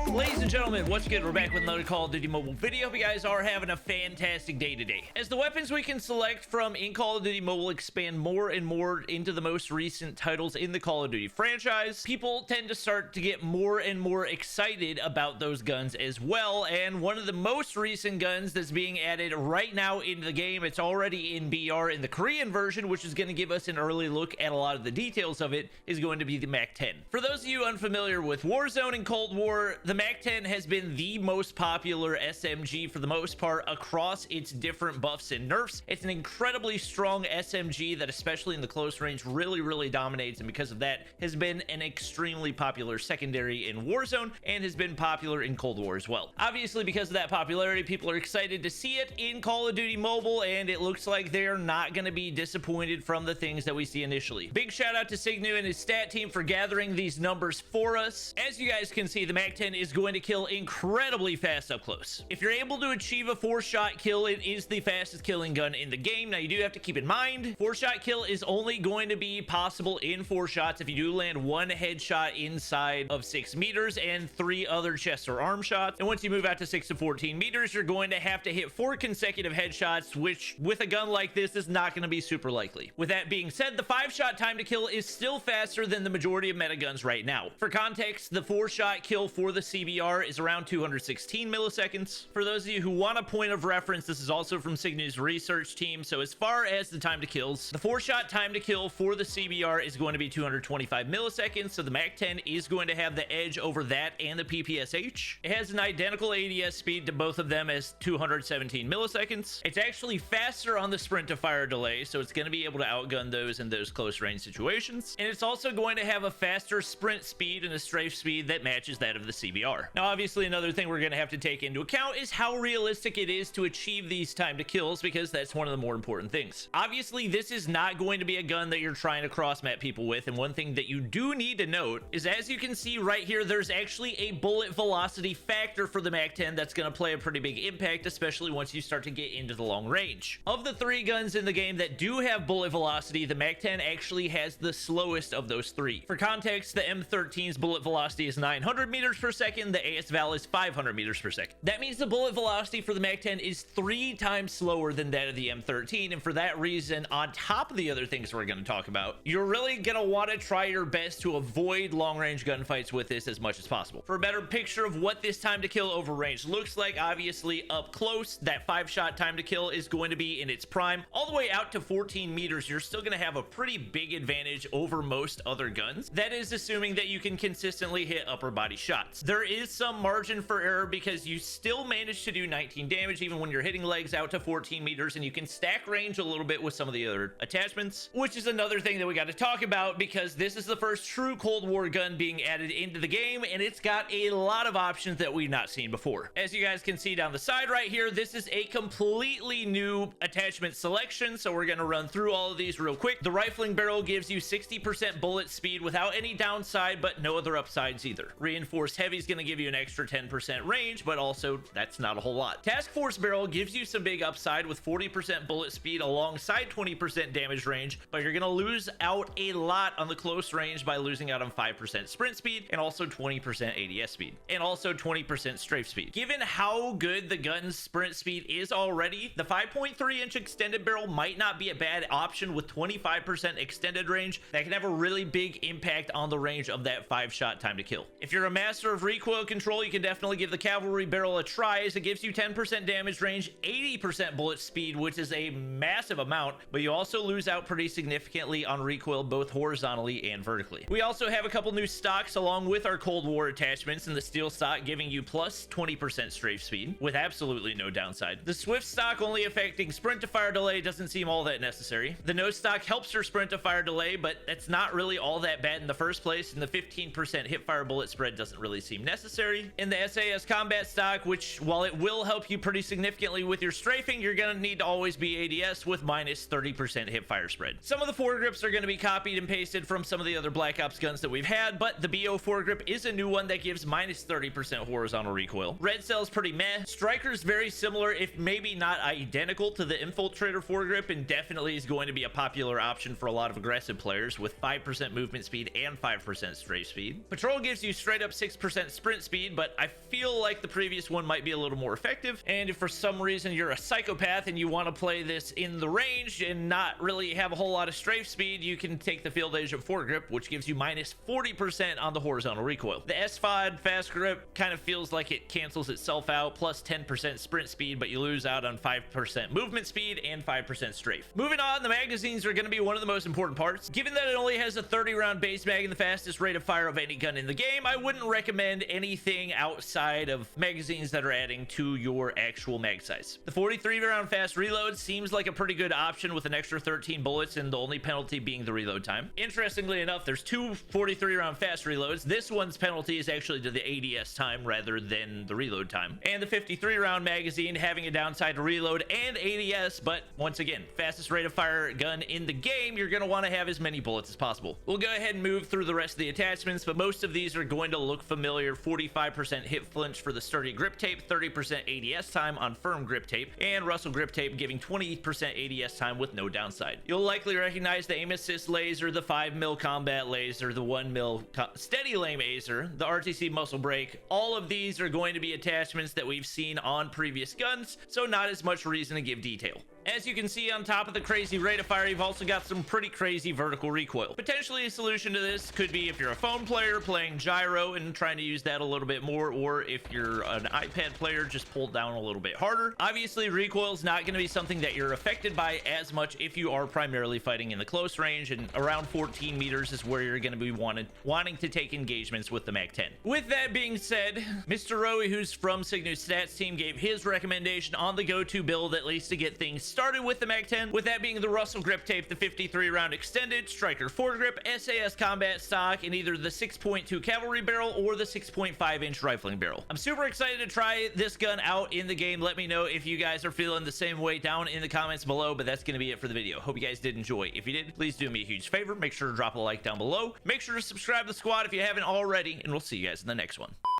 Ladies and gentlemen, what's good? We're back with another Call of Duty Mobile video. Hope you guys are having a fantastic day today. As the weapons we can select from in Call of Duty Mobile expand more and more into the most recent titles in the Call of Duty franchise, people tend to start to get more and more excited about those guns as well. And one of the most recent guns that's being added right now into the game, it's already in BR in the Korean version, which is going to give us an early look at a lot of the details of it, is going to be the MAC-10. For those of you unfamiliar with Warzone and Cold War, the MAC-10 has been the most popular SMG for the most part across its different buffs and nerfs. It's an incredibly strong SMG that, especially in the close range, really dominates, and because of that has been an extremely popular secondary in Warzone and has been popular in Cold War as well. Obviously, because of that popularity, people are excited to see it in Call of Duty Mobile, and it looks like they're not going to be disappointed from the things that we see initially. Big shout out to Signu and his stat team for gathering these numbers for us. As you guys can see, the MAC-10 is going to kill incredibly fast up close. If you're able to achieve a 4-shot kill, it is the fastest killing gun in the game. Now, you do have to keep in mind, 4-shot kill is only going to be possible in 4 shots if you do land 1 headshot inside of 6 meters and 3 other chest or arm shots. And once you move out to 6 to 14 meters, you're going to have to hit 4 consecutive headshots, which with a gun like this is not going to be super likely. With that being said, the 5-shot time to kill is still faster than the majority of meta guns right now. For context, the 4-shot kill for the CBR is around 216 milliseconds. For those of you who want a point of reference, this is also from Signu's research team. So as far as the time to kills, the 4-shot time to kill for the CBR is going to be 225 milliseconds. So the MAC-10 is going to have the edge over that and the PPSH. It has an identical ADS speed to both of them as 217 milliseconds. It's actually faster on the sprint to fire delay, so it's going to be able to outgun those in those close range situations. And it's also going to have a faster sprint speed and a strafe speed that matches that of the CBR. Now, obviously, another thing we're going to have to take into account is how realistic it is to achieve these time to kills, because that's one of the more important things. Obviously, this is not going to be a gun that you're trying to cross map people with, and one thing that you do need to note is, as you can see right here, there's actually a bullet velocity factor for the MAC-10 that's going to play a pretty big impact, especially once you start to get into the long range. Of the 3 guns in the game that do have bullet velocity, the MAC-10 actually has the slowest of those 3. For context, the M13's bullet velocity is 900 meters per second, the AS Val is 500 meters per second. That means the bullet velocity for the MAC-10 is 3 times slower than that of the M13, and for that reason, on top of the other things we're going to talk about, you're really going to want to try your best to avoid long-range gunfights with this as much as possible. For a better picture of what this time to kill over range looks like, obviously up close, that 5-shot time to kill is going to be in its prime. All the way out to 14 meters, you're still going to have a pretty big advantage over most other guns. That is assuming that you can consistently hit upper body shots. There is some margin for error because you still manage to do 19 damage even when you're hitting legs out to 14 meters, and you can stack range a little bit with some of the other attachments, which is another thing that we got to talk about, because this is the first true Cold War gun being added into the game, and it's got a lot of options that we've not seen before. As you guys can see down the side right here, this is a completely new attachment selection, so we're going to run through all of these real quick. The rifling barrel gives you 60% bullet speed without any downside, but no other upsides either. Reinforced heavy is going to give you an extra 10% range, but also that's not a whole lot. Task Force barrel gives you some big upside with 40% bullet speed alongside 20% damage range, but you're going to lose out a lot on the close range by losing out on 5% sprint speed and also 20% ADS speed and also 20% strafe speed. Given how good the gun's sprint speed is already, the 5.3-inch extended barrel might not be a bad option with 25% extended range. That can have a really big impact on the range of that 5-shot time to kill. If you're a master of recoil control, you can definitely give the Cavalry Barrel a try, as it gives you 10% damage range, 80% bullet speed, which is a massive amount, but you also lose out pretty significantly on recoil both horizontally and vertically. We also have a couple new stocks along with our Cold War attachments, in the steel stock giving you plus 20% strafe speed with absolutely no downside. The Swift stock only affecting sprint to fire delay doesn't seem all that necessary. The no stock helps your sprint to fire delay, but that's not really all that bad in the first place, and the 15% hip fire bullet spread doesn't really seem necessary. secondary in the SAS combat stock, which while it will help you pretty significantly with your strafing, you're going to need to always be ADS with minus 30% hip fire spread. Some of the foregrips are going to be copied and pasted from some of the other Black Ops guns that we've had, but the BO foregrip is a new one that gives minus 30% horizontal recoil. Red Cell's pretty meh. Striker's very similar, if maybe not identical to the Infiltrator foregrip, and definitely is going to be a popular option for a lot of aggressive players with 5% movement speed and 5% strafe speed. Patrol gives you straight up 6% sprint speed, but I feel like the previous one might be a little more effective. And if for some reason you're a psychopath and you want to play this in the range and not really have a whole lot of strafe speed, you can take the Field Agent foregrip, which gives you minus 40% on the horizontal recoil. The SFOD fast grip kind of feels like it cancels itself out, plus 10% sprint speed, but you lose out on 5% movement speed and 5% strafe. Moving on, the magazines are going to be one of the most important parts. Given that it only has a 30-round base mag and the fastest rate of fire of any gun in the game, I wouldn't recommend anything outside of magazines that are adding to your actual mag size. The 43-round fast reload seems like a pretty good option with an extra 13 bullets and the only penalty being the reload time. Interestingly enough, there's two 43-round fast reloads. This one's penalty is actually to the ADS time rather than the reload time. And the 53-round magazine having a downside to reload and ADS, but once again, fastest rate of fire gun in the game, you're going to want to have as many bullets as possible. We'll go ahead and move through the rest of the attachments, but most of these are going to look familiar. 45% hip flinch for the sturdy grip tape, 30% ADS time on firm grip tape, and Russell grip tape giving 20% ADS time with no downside. You'll likely recognize the aim assist laser, the 5mm combat laser, the 1mm steady lame azer, the RTC muscle brake. All of these are going to be attachments that we've seen on previous guns, so not as much reason to give detail. As you can see, on top of the crazy rate of fire, you've also got some pretty crazy vertical recoil. Potentially a solution to this could be if you're a phone player playing gyro and trying to use that a little bit more, or if you're an iPad player, just pull down a little bit harder. Obviously, recoil is not going to be something that you're affected by as much if you are primarily fighting in the close range, and around 14 meters is where you're going to be wanting to take engagements with the MAC-10. With that being said, Mr. Rowie, who's from Cygnus Stats team, gave his recommendation on the go-to build, at least to get things started with the MAC-10, with that being the Russell grip tape, the 53-round extended, Striker foregrip, SAS combat stock, and either the 6.2 Cavalry Barrel or the 6.5-inch rifling barrel. I'm super excited to try this gun out in the game. Let me know if you guys are feeling the same way down in the comments below, but that's going to be it for the video. Hope you guys did enjoy. If you did, please do me a huge favor. Make sure to drop a like down below. Make sure to subscribe to the squad if you haven't already, and we'll see you guys in the next one.